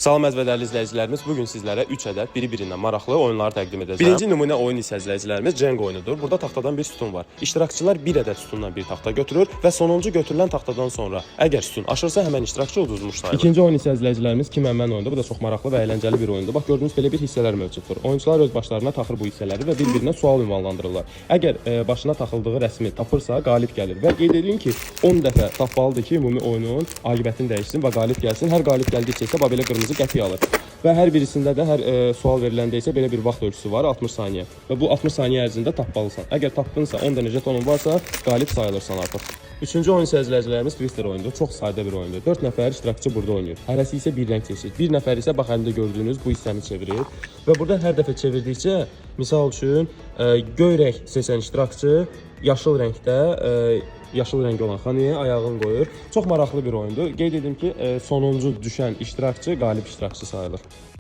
Salam əziz və dəyərli izləyicilərimiz, bugün sizlərə 3 ədəd biri-birindən maraqlı oyunları təqdim edəcəm. Birinci nümunə oyun isə izləyicilərimiz Jenga oyunudur. Burada taxtadan bir sütun var. İştirakçılar bir ədəd sütundan bir taxta götürür və sonuncu götürülən taxtadan sonra əgər sütun aşırsa həmən iştirakçı uduzmuş sayılır. İkinci oyun isə izləyicilərimiz Kim-Mən oyunudur. Bu da çox maraqlı və əyləncəli bir oyundur. Bax gördüyünüz belə bir hissələr mövcuddur. Oyunçular öz başlarına taxır bu hissələri və bir-birinə sual ünvanlandırırlar. Əgər başına taxıldığı rəsmi tapırsa qalib gəlir və qeyd edin ki, 10 dəfə tapmalıdır ki, ümumi oyunun aqibətini dəyişsin və qalib gəlsin. Hər qalib gəldikcə isə belə qırmızı qəpik alır. Və hər birisində də hər sual veriləndə isə belə bir vaxt ölçüsü var, 60 saniyə. Və bu 60 saniyə ərzində tapmalısan. Əgər tapdınsa, 10 dənə jetonun varsa, qalib sayılırsan artıq. Üçüncü oyun isə izləyicilərimiz Twister oyunudur. Çox sadə bir oyundur. 4 nəfər iştirakçı burada oynayır. Hərəsi isə bir rəng seçir. Bir nəfər isə bax əlində gördüyünüz bu hissəni çevirir. Və burada hər dəfə çevirdikcə, misal üçün, göy rəng seçən iştirakçı yaşıl rəngdə yaşıl rəngi olan xanaya ayağını qoyur. Çox maraqlı bir oyundur. Qeyd edim ki, sonuncu düşən iştirakçı qalib iştirakçı sayılır.